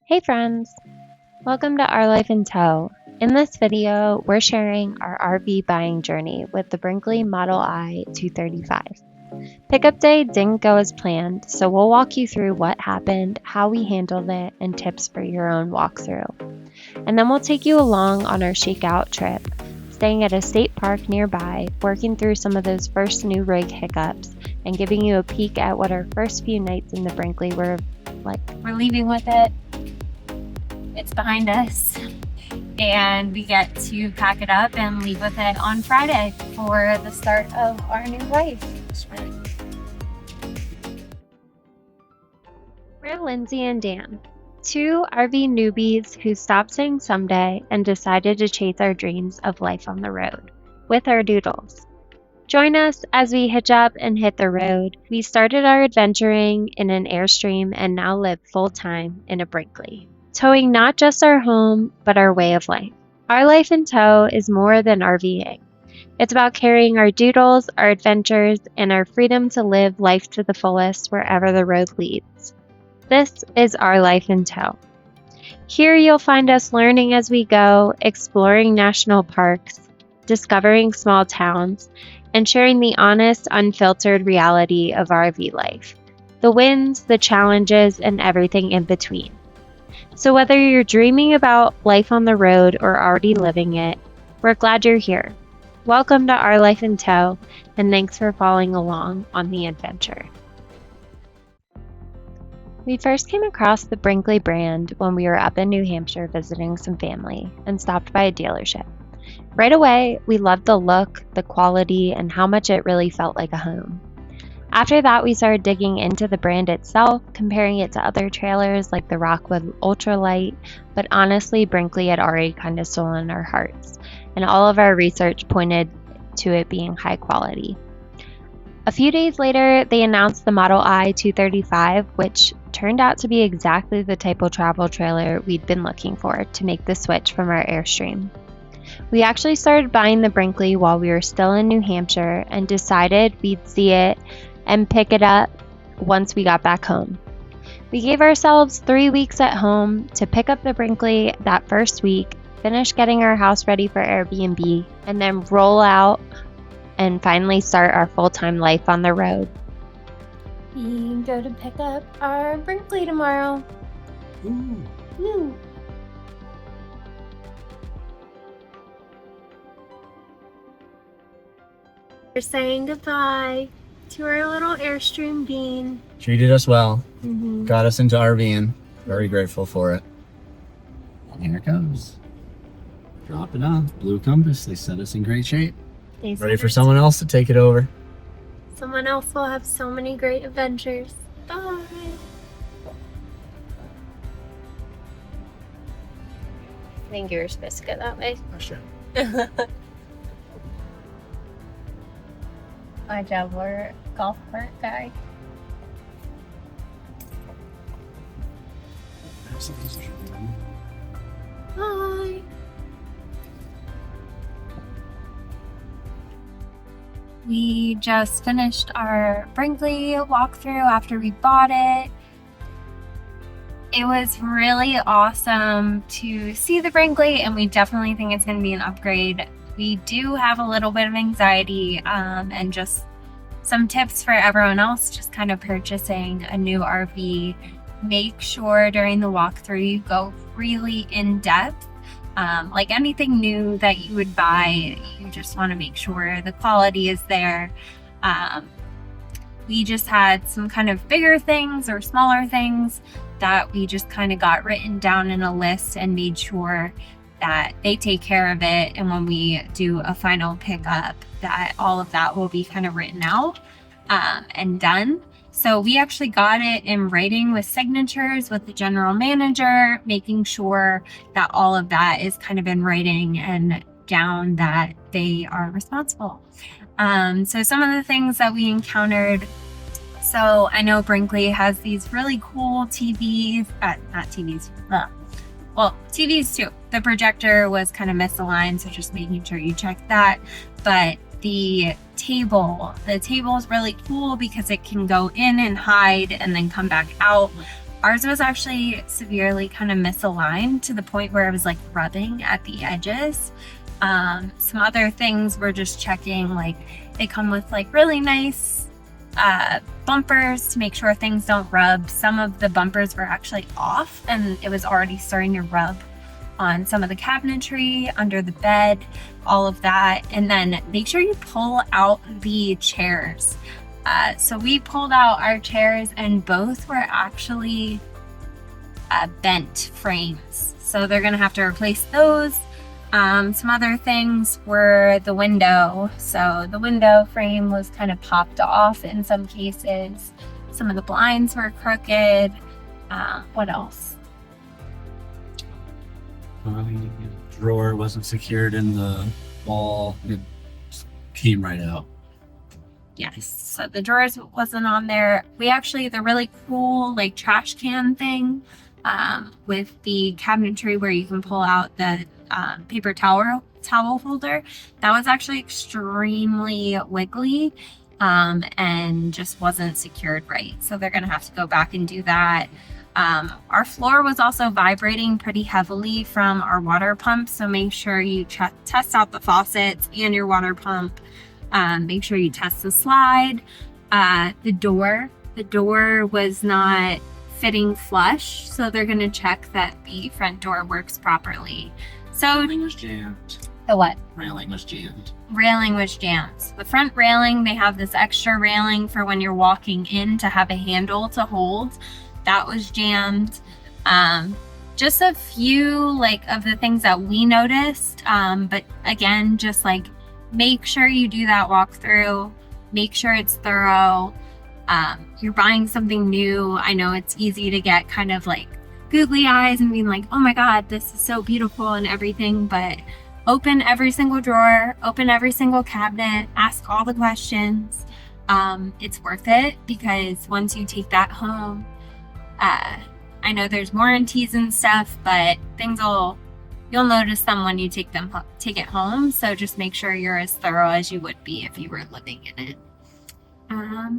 Hey friends! Welcome to Our Life in Tow. In this video, we're sharing our RV buying journey with the Brinkley Model I-235. Pickup day didn't go as planned, so we'll walk you through what happened, how we handled it, and tips for your own walkthrough. And then we'll take you along on our shakeout trip, staying at a state park nearby, working through some of those first new rig hiccups, and giving you a peek at what our first few nights in the Brinkley were like. We're leaving with it. It's behind us, and we get to pack it up and leave with it on Friday for the start of our new life. We're Lindsay and Dan, two RV newbies who stopped saying someday and decided to chase our dreams of life on the road with our doodles. Join us as we hitch up and hit the road. We started our adventuring in an Airstream and now live full-time in a Brinkley, towing not just our home, but our way of life. Our life in tow is more than RVing. It's about carrying our doodles, our adventures, and our freedom to live life to the fullest wherever the road leads. This is Our Life in Tow. Here you'll find us learning as we go, exploring national parks, discovering small towns, and sharing the honest, unfiltered reality of RV life. The wins, the challenges, and everything in between. So whether you're dreaming about life on the road or already living it, we're glad you're here. Welcome to Our Life in Tow, and thanks for following along on the adventure. We first came across the Brinkley brand when we were up in New Hampshire visiting some family and stopped by a dealership. Right away, we loved the look, the quality, and how much it really felt like a home. After that, we started digging into the brand itself, comparing it to other trailers like the Rockwood Ultralight, but honestly, Brinkley had already kind of stolen our hearts, and all of our research pointed to it being high quality. A few days later, they announced the Model I-235, which turned out to be exactly the type of travel trailer we'd been looking for to make the switch from our Airstream. We actually started buying the Brinkley while we were still in New Hampshire and decided we'd see it and pick it up once we got back home. We gave ourselves 3 weeks at home to pick up the Brinkley that first week, finish getting our house ready for Airbnb, and then roll out and finally start our full-time life on the road. We go to pick up our Brinkley tomorrow. Woo. We're saying goodbye to our little Airstream Bean. Treated us well. Got us into RVing. Very grateful for it. And here it goes. Drop it off. Blue Compass. They set us in great shape. Ready for someone else to take it over. Someone else will have so many great adventures. Bye. I think you're supposed to go that way. Oh, sure. My Jaguar golf cart guy. Hi. We just finished our Brinkley walkthrough after we bought it. It was really awesome to see the Brinkley, and we definitely think it's going to be an upgrade. We do have a little bit of anxiety and just some tips for everyone else just kind of purchasing a new RV. Make sure during the walkthrough you go really in depth. Like anything new that you would buy, you just want to make sure the quality is there. We just had some kind of bigger things or smaller things that we just kind of got written down in a list and made sure that they take care of it, and when we do a final pickup that all of that will be kind of written out and done. So we actually got it in writing with signatures with the general manager, making sure that all of that is kind of in writing and down that they are responsible. So some of the things that we encountered, so I know Brinkley has these really cool TVs, well, TVs too. The projector was kind of misaligned, so just making sure you check that. But the table is really cool because it can go in and hide and then come back out. Ours was actually severely kind of misaligned to the point where it was like rubbing at the edges. Some other things we're just checking, like they come with like really nice bumpers to make sure things don't rub. Some of the bumpers were actually off and it was already starting to rub on some of the cabinetry, under the bed, all of that. And then make sure you pull out the chairs. So we pulled out our chairs and both were actually bent frames. So they're gonna have to replace those. Some other things were the window. So the window frame was kind of popped off in some cases. Some of the blinds were crooked. What else? The drawer wasn't secured in the wall. It came right out. Yes, so the drawers wasn't on there. We actually, the really cool like trash can thing with the cabinetry where you can pull out the paper towel holder, that was actually extremely wiggly and just wasn't secured right. So they're gonna have to go back and do that. Our floor was also vibrating pretty heavily from our water pump, so make sure you test out the faucets and your water pump. Make sure you test the slide. The door was not fitting flush, so they're going to check that the front door works properly. So Railing was jammed. The what? Railing was jammed. Railing was jammed. The front railing, they have this extra railing for when you're walking in to have a handle to hold. That was jammed. Just a few like of the things that we noticed, but again, just like make sure you do that walkthrough, make sure it's thorough. You're buying something new. I know it's easy to get kind of like googly eyes and being like, oh my God, this is so beautiful and everything, but open every single drawer, open every single cabinet, ask all the questions. It's worth it because once you take that home, I know there's warranties and stuff, but you'll notice them when you take it home. So just make sure you're as thorough as you would be if you were living in it.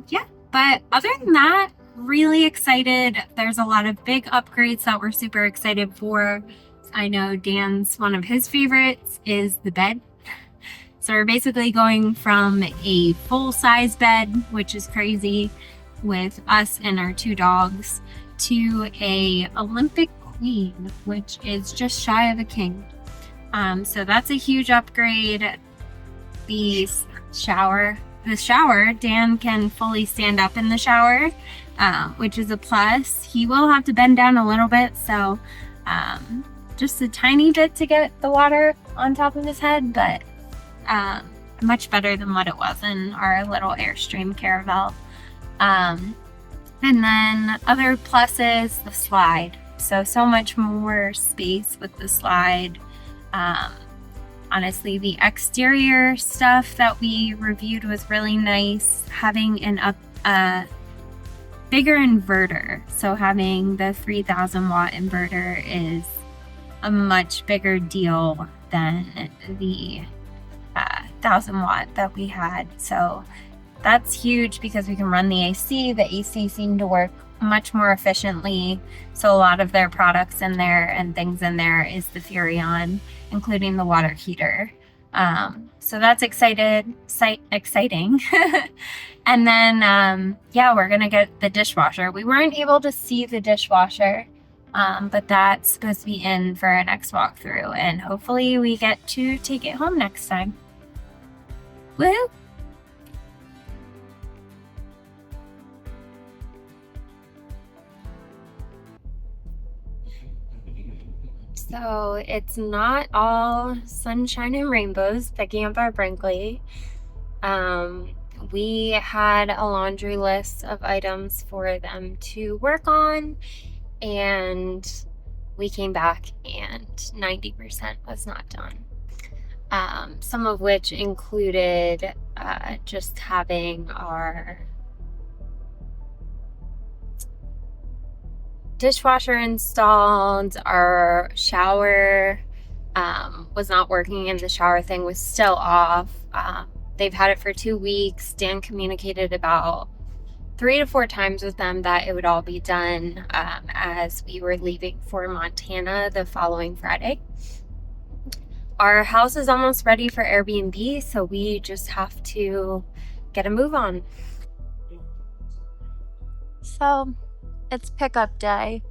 Yeah, but other than that, really excited. There's a lot of big upgrades that we're super excited for. I know Dan's one of his favorites is the bed. So we're basically going from a full-size bed, which is crazy, with us and our 2 dogs, to a Olympic queen, which is just shy of a king. So that's a huge upgrade. The shower, Dan can fully stand up in the shower, which is a plus. He will have to bend down a little bit, so just a tiny bit to get the water on top of his head, but much better than what it was in our little Airstream Caravel. And then other pluses, the slide. So much more space with the slide. Honestly, the exterior stuff that we reviewed was really nice. Having a bigger inverter. So having the 3,000 watt inverter is a much bigger deal than the 1,000 watt that we had. So that's huge because we can run the AC. The AC seemed to work much more efficiently. So a lot of their products in there and things in there is the Furrion, including the water heater. So that's exciting. And then, yeah, we're going to get the dishwasher. We weren't able to see the dishwasher, but that's supposed to be in for our next walkthrough. And hopefully we get to take it home next time. Woo! So it's not all sunshine and rainbows picking up our Brinkley. We had a laundry list of items for them to work on, and we came back and 90% was not done. Some of which included just having our dishwasher installed, our shower was not working, and the shower thing was still off. They've had it for 2 weeks. Dan communicated about 3 to 4 times with them that it would all be done as we were leaving for Montana the following Friday. Our house is almost ready for Airbnb, so we just have to get a move on. So it's pickup day.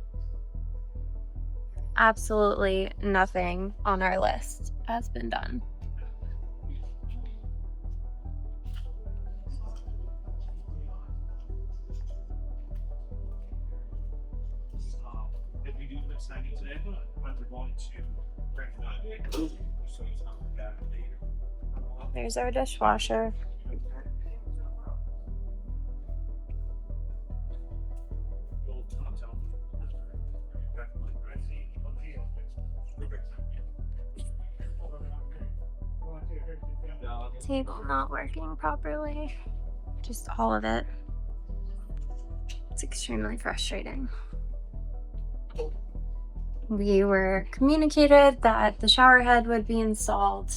Absolutely nothing on our list has been done. There's our dishwasher. Table not working properly. Just all of it. It's extremely frustrating. We were communicated that the shower head would be installed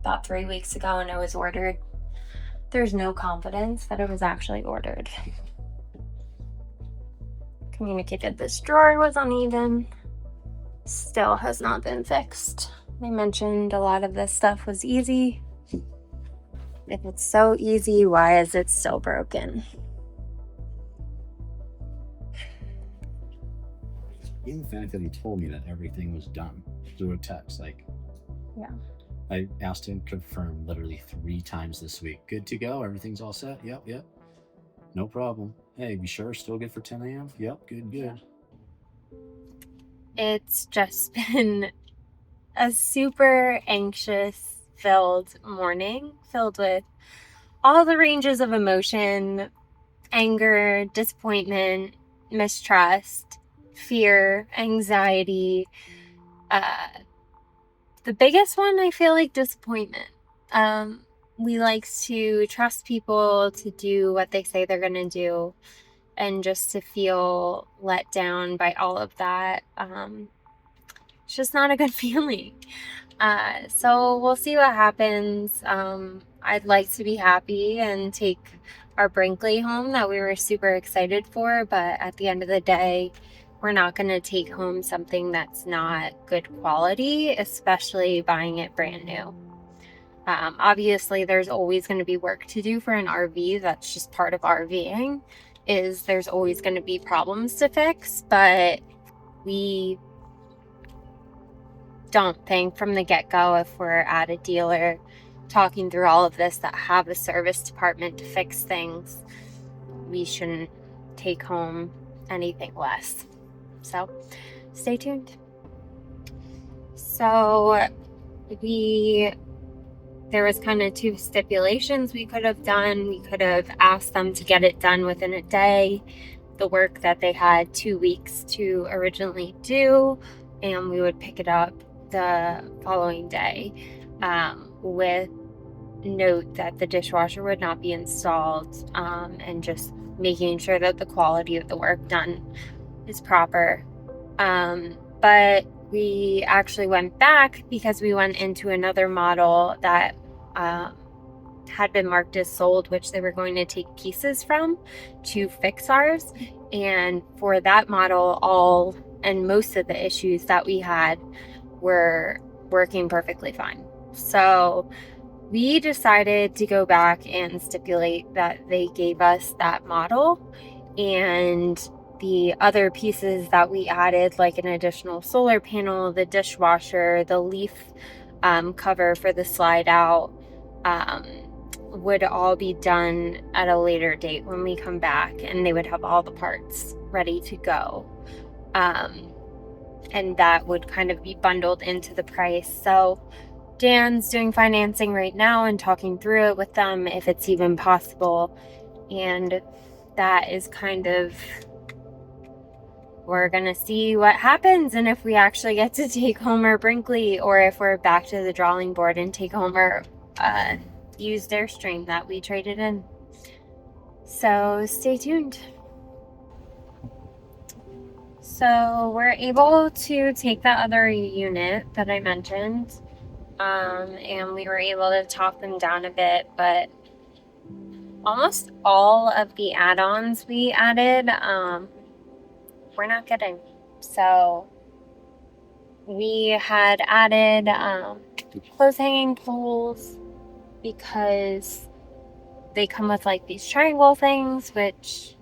about 3 weeks ago and it was ordered. There's no confidence that it was actually ordered. Communicated this drawer was uneven. Still has not been fixed. They mentioned a lot of this stuff was easy. If it's so easy, why is it so broken? Even the fact that he told me that everything was done through a text, like, yeah. I asked him to confirm literally 3 times this week. Good to go? Everything's all set? Yep. No problem. Hey, be sure? Still good for 10 a.m.? Yep, good. It's just been a super anxious filled morning, filled with all the ranges of emotion, anger, disappointment, mistrust, fear, anxiety. The biggest one, I feel like, disappointment. We like to trust people to do what they say they're going to do, and just to feel let down by all of that. It's just not a good feeling. So we'll see what happens. I'd like to be happy and take our Brinkley home that we were super excited for, but at the end of the day, we're not going to take home something that's not good quality, especially buying it brand new. Obviously, there's always going to be work to do for an RV. That's just part of RVing, is there's always going to be problems to fix, but we don't think from the get-go, if we're at a dealer talking through all of this that have a service department to fix things, we shouldn't take home anything less. So stay tuned. So there was kind of 2 stipulations we could have done. We could have asked them to get it done within a day, the work that they had 2 weeks to originally do, and we would pick it up the following day, with note that the dishwasher would not be installed, and just making sure that the quality of the work done is proper. But we actually went back because we went into another model that had been marked as sold, which they were going to take pieces from to fix ours. And for that model, all and most of the issues that we had were working perfectly fine. So we decided to go back and stipulate that they gave us that model, and the other pieces that we added, like an additional solar panel, the dishwasher, the leaf cover for the slide out, would all be done at a later date when we come back, and they would have all the parts ready to go. And that would kind of be bundled into the price. So Dan's doing financing right now and talking through it with them if it's even possible. And that is kind of, we're gonna see what happens, and if we actually get to take home our Brinkley, or if we're back to the drawing board and take home our used Airstream that we traded in. So stay tuned. So we're able to take that other unit that I mentioned, and we were able to talk them down a bit, but almost all of the add-ons we added, we're not getting. So we had added clothes hanging poles because they come with like these triangle things, which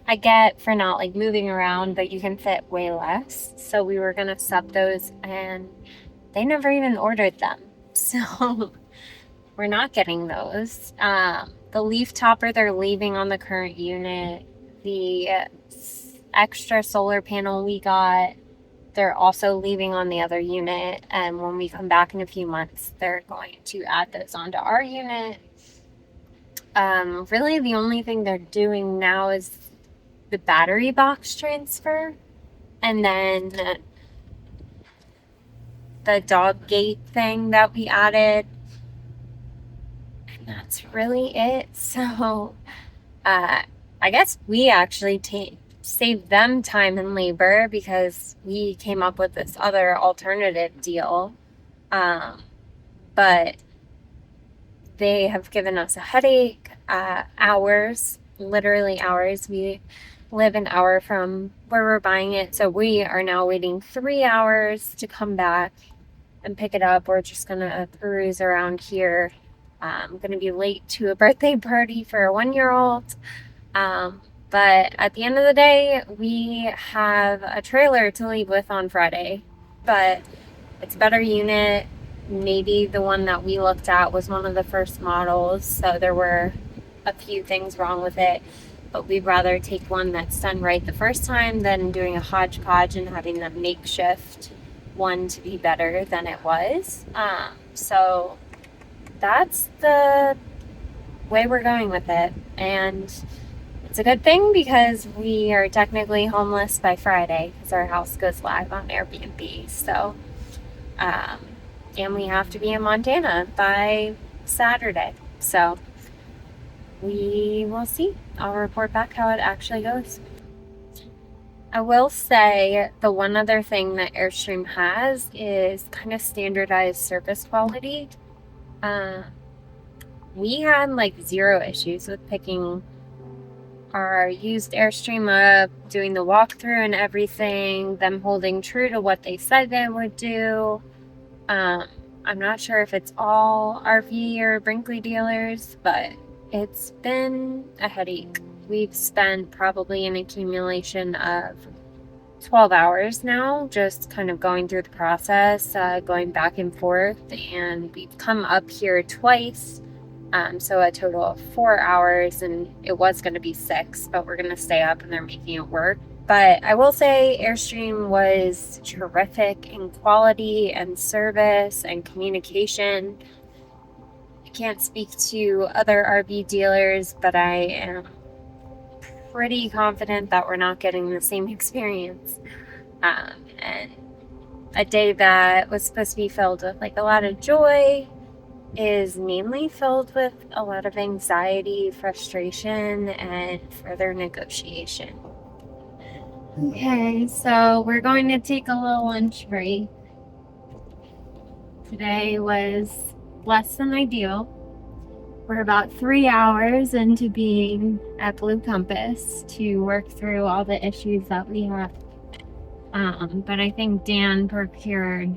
I get for not like moving around, but you can fit way less. So we were gonna sub those, and they never even ordered them. So we're not getting those. The leaf topper they're leaving on the current unit. The extra solar panel we got, they're also leaving on the other unit. And when we come back in a few months, they're going to add those onto our unit. Really the only thing they're doing now is the battery box transfer, and then the dog gate thing that we added, and that's really it. So I guess we actually saved them time and labor because we came up with this other alternative deal, but they have given us a headache. Hours, literally hours. We live an hour from where we're buying it, so we are now waiting 3 hours to come back and pick it up. We're just gonna peruse around here. I'm gonna be late to a birthday party for a 1-year-old, but at the end of the day, we have a trailer to leave with on Friday. But it's a better unit. Maybe the one that we looked at was one of the first models, so there were a few things wrong with it, but we'd rather take one that's done right the first time than doing a hodgepodge and having the makeshift one to be better than it was. So that's the way we're going with it, and it's a good thing because we are technically homeless by Friday because our house goes live on Airbnb. So and we have to be in Montana by Saturday, so we will see. I'll report back how it actually goes. I will say the one other thing that Airstream has is kind of standardized service quality. We had like 0 issues with picking our used Airstream up, doing the walkthrough and everything, them holding true to what they said they would do. I'm not sure if it's all RV or Brinkley dealers, but it's been a headache. We've spent probably an accumulation of 12 hours now just kind of going through the process, going back and forth, and we've come up here twice, so a total of 4 hours, and it was going to be 6, but we're going to stay up and they're making it work. But I will say Airstream was terrific in quality and service and communication. I can't speak to other RV dealers, but I am pretty confident that we're not getting the same experience. And a day that was supposed to be filled with like a lot of joy is mainly filled with a lot of anxiety, frustration, and further negotiation. Okay, so we're going to take a little lunch break. Today was less than ideal. We're about 3 hours into being at Blue Compass to work through all the issues that we have. But I think Dan procured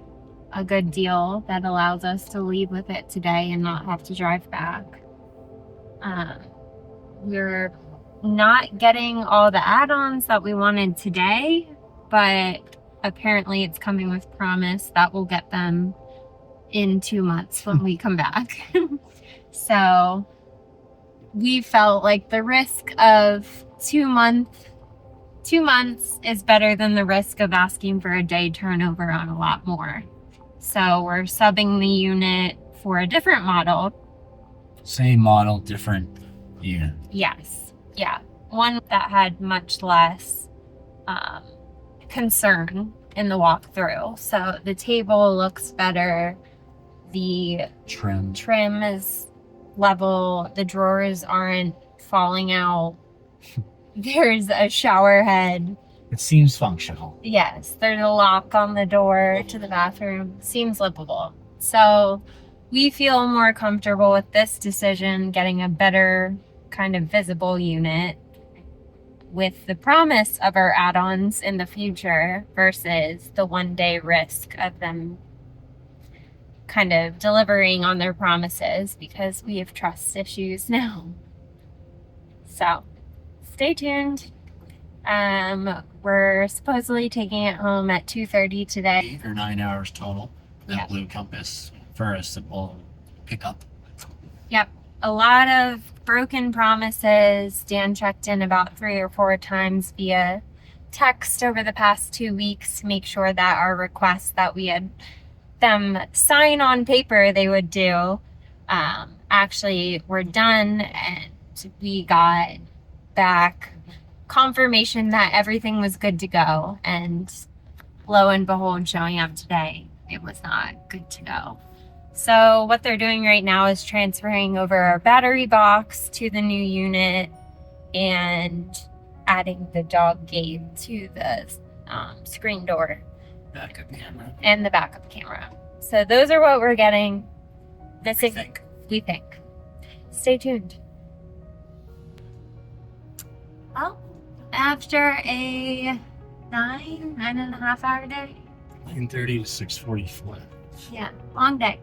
a good deal that allows us to leave with it today and not have to drive back. We're not getting all the add-ons that we wanted today, but apparently it's coming with promise that we'll get them in 2 months when we come back. So we felt like the risk of 2 months is better than the risk of asking for a day turnover on a lot more. So we're subbing the unit for a different model. Same model, different unit. Yes. Yeah. One that had much less concern in the walkthrough. So the table looks better. The trim is level. The drawers aren't falling out. There's a shower head. It seems functional. Yes, there's a lock on the door to the bathroom. Seems livable. So we feel more comfortable with this decision, getting a better kind of visible unit with the promise of our add-ons in the future versus the one-day risk of them kind of delivering on their promises, because we have trust issues now. So stay tuned. We're supposedly taking it home at 2:30 today. 8 or 9 hours total. That Yep. blue compass for a simple pickup. Yep. A lot of broken promises. Dan checked in about 3 or 4 times via text over the past 2 weeks to make sure that our requests that we had them sign on paper they would do actually were done, and we got back confirmation that everything was good to go, and lo and behold, showing up today, it was not good to go. So what they're doing right now is transferring over our battery box to the new unit and adding the dog gate to the screen door Backup camera. and the backup camera. So those are what we're getting. We think. Stay tuned. Well, after a 9.5 hour day. 9:30 to 6:44. Yeah, long day.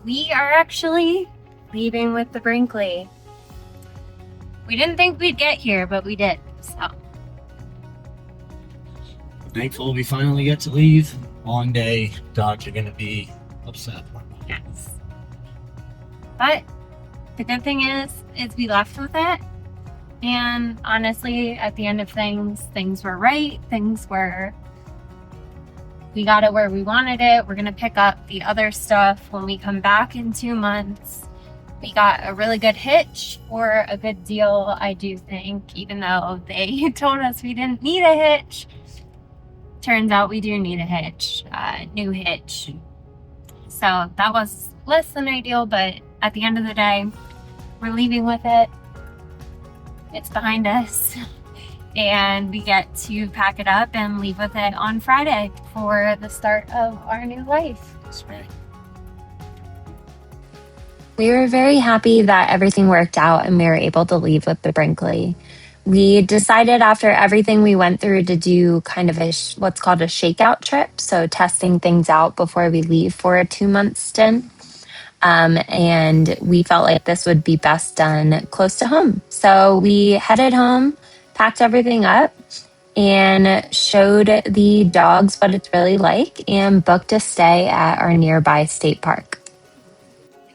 We are actually leaving with the Brinkley. We didn't think we'd get here, but we did. So Thankful we finally get to leave. Long day. Dogs are gonna be upset. yes. But the good thing is we left with it. And honestly, at the end of things were right. We got it where we wanted it. We're gonna pick up the other stuff when we come back in 2 months. We got a really good hitch for a good deal, I do think, even though they told us we didn't need a hitch. Turns out we do need a hitch, new hitch. So that was less than ideal, but at the end of the day, we're leaving with it. It's behind us. And we get to pack it up and leave with it on Friday for the start of our new life. That's right. We were very happy that everything worked out and we were able to leave with the Brinkley. We decided after everything we went through to do kind of what's called a shakeout trip, so testing things out before we leave for a 2-month stint. And we felt like this would be best done close to home. So we headed home, packed everything up, and showed the dogs what it's really like and booked a stay at our nearby state park.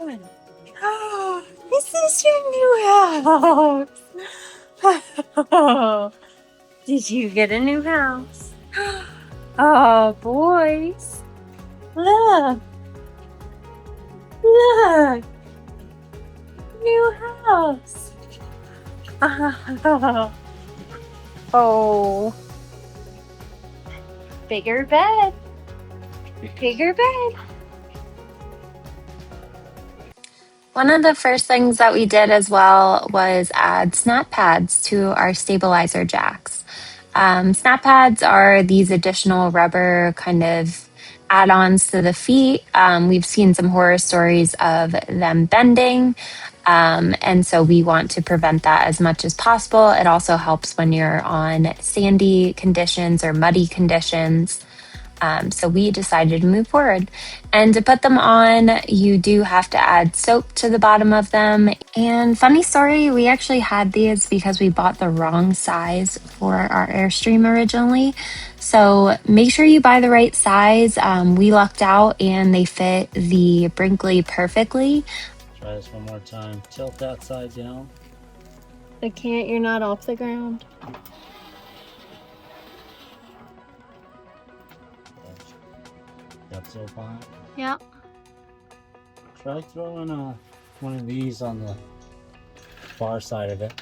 Oh, this is your new house. Oh, did you get a new house? Oh, boys. Look. Look. New house. Oh. Bigger bed. Bigger bed. One of the first things that we did as well was add snap pads to our stabilizer jacks. Snap pads are these additional rubber kind of add-ons to the feet. We've seen some horror stories of them bending, and so we want to prevent that as much as possible. It also helps when you're on sandy conditions or muddy conditions. So we decided to move forward. And to put them on, you do have to add soap to the bottom of them. And funny story, we actually had these because we bought the wrong size for our Airstream originally. So make sure you buy the right size. We lucked out and they fit the Brinkley perfectly. Try this one more time. Tilt that side down. I can't, you're not off the ground. That's so fine. Yep. Try throwing one of these on the far side of it.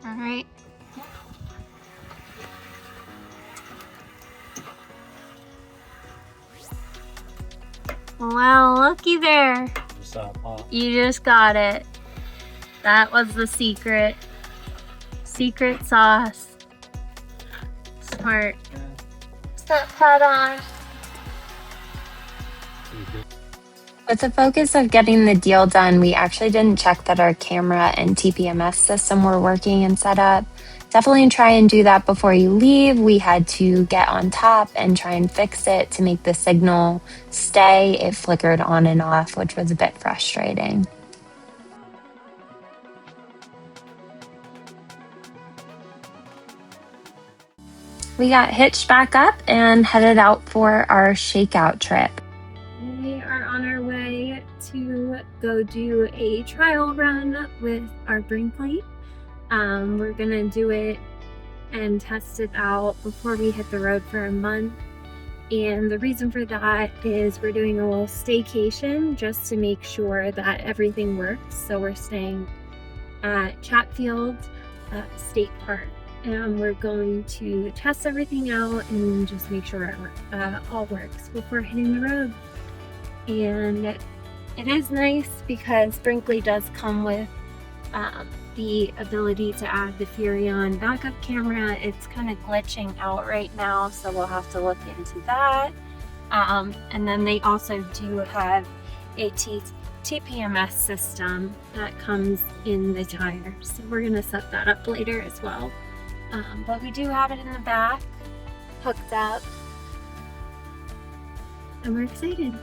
All right. Well, looky there. Just saw it pop. You just got it. That was the secret. Secret sauce. Smart. that pad on. With the focus of getting the deal done, we actually didn't check that our camera and TPMS system were working and set up. Definitely try and do that before you leave. We had to get on top and try and fix it to make the signal stay. It flickered on and off, which was a bit frustrating. We got hitched back up and headed out for our shakeout trip. We are on our way to go do a trial run with our Brinkley. We're gonna do it and test it out before we hit the road for a month. And the reason for that is we're doing a little staycation just to make sure that everything works. So we're staying at Chatfield State Park, and we're going to test everything out and just make sure it all works before hitting the road. And it is nice because Brinkley does come with the ability to add the Furion backup camera. It's kind of glitching out right now, so we'll have to look into that. And then they also do have a TPMS system that comes in the tire, so we're gonna set that up later as well. But we do have it in the back, hooked up, and we're excited.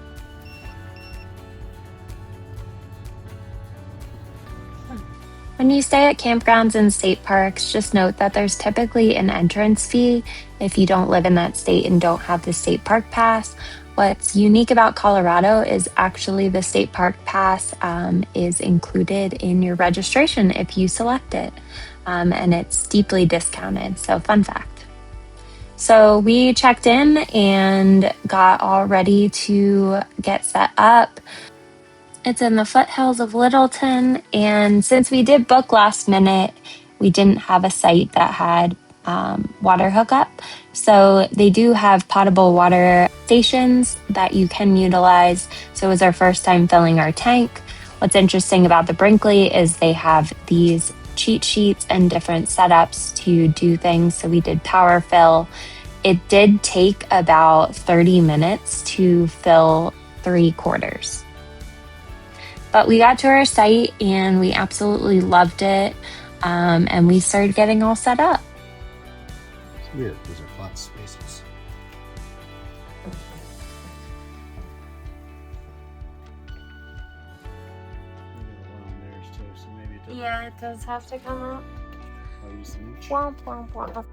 When you stay at campgrounds and state parks, just note that there's typically an entrance fee if you don't live in that state and don't have the state park pass. What's unique about Colorado is actually the state park pass is included in your registration if you select it, and it's deeply discounted, so fun fact. So we checked in and got all ready to get set up. It's in the foothills of Littleton, and since we did book last minute, we didn't have a site that had water hookup. So they do have potable water stations that you can utilize. So it was our first time filling our tank. What's interesting about the Brinkley is they have these cheat sheets and different setups to do things. So we did power fill. It did take about 30 minutes to fill 3/4. But we got to our site and we absolutely loved it, and we started getting all set up. It's weird, those are flat spaces. Yeah, it does have to come up. I'll use the reach. Womp, womp, womp.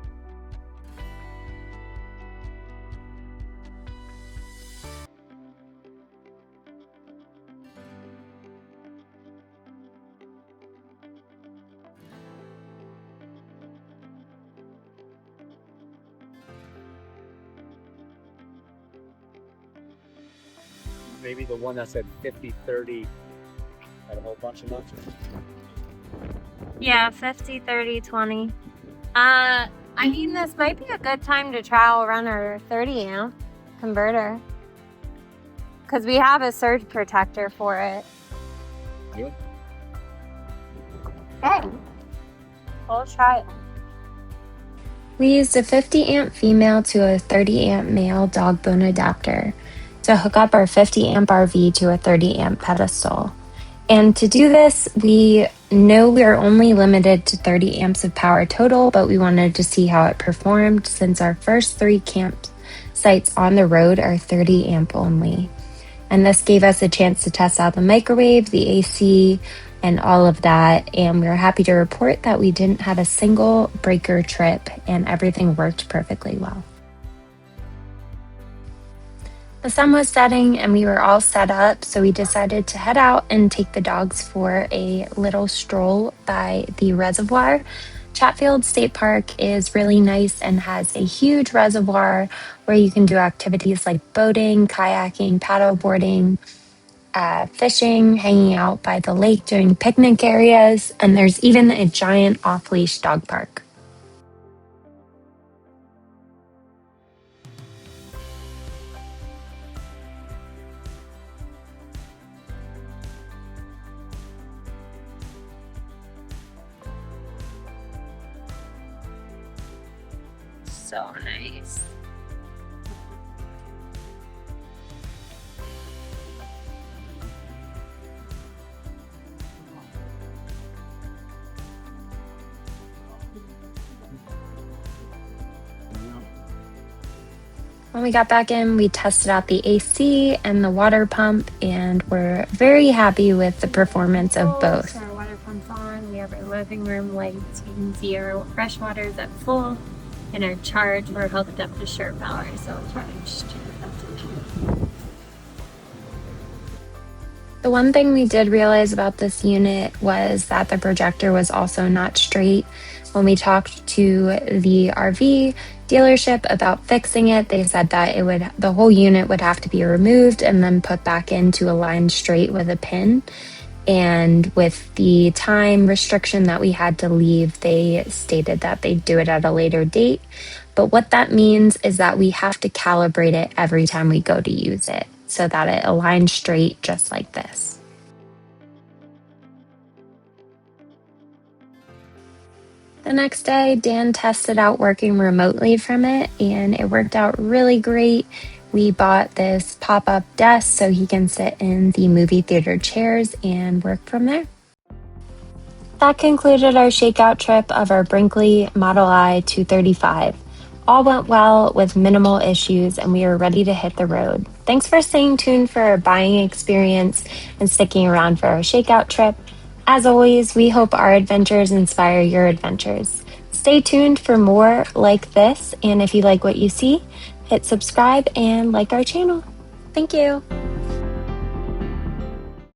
Maybe the one that said 50-30 had a whole bunch of notches. Yeah, 50, 30, 20. I mean, this might be a good time to trial run our 30 amp converter, because we have a surge protector for it. Good. Okay, we'll try it. We used a 50 amp female to a 30 amp male dog bone adapter to hook up our 50 amp RV to a 30 amp pedestal. And to do this, we know we are only limited to 30 amps of power total, but we wanted to see how it performed since our first 3 campsites on the road are 30 amp only. And this gave us a chance to test out the microwave, the AC, and all of that. And we were happy to report that we didn't have a single breaker trip and everything worked perfectly well. The sun was setting and we were all set up, so we decided to head out and take the dogs for a little stroll by the reservoir. Chatfield State Park is really nice and has a huge reservoir where you can do activities like boating, kayaking, paddleboarding, fishing, hanging out by the lake, doing picnic areas, and there's even a giant off-leash dog park. So nice. When we got back in, we tested out the AC and the water pump, and we're very happy with the performance of both. Our water pump's on. We have our living room lights. You can see our fresh water is at full, and our charge, we're hooked up to shore power, so charged. The one thing we did realize about this unit was that the projector was also not straight. When we talked to the RV dealership about fixing it, they said that the whole unit would have to be removed and then put back into a line straight with a pin. And with the time restriction that we had to leave, they stated that they'd do it at a later date. But what that means is that we have to calibrate it every time we go to use it so that it aligns straight just like this. The next day, Dan tested out working remotely from it, and it worked out really great. We bought this pop-up desk so he can sit in the movie theater chairs and work from there. That concluded our shakeout trip of our Brinkley Model I-235. All went well with minimal issues, and we are ready to hit the road. Thanks for staying tuned for our buying experience and sticking around for our shakeout trip. As always, we hope our adventures inspire your adventures. Stay tuned for more like this, and if you like what you see, hit subscribe and like our channel. Thank you.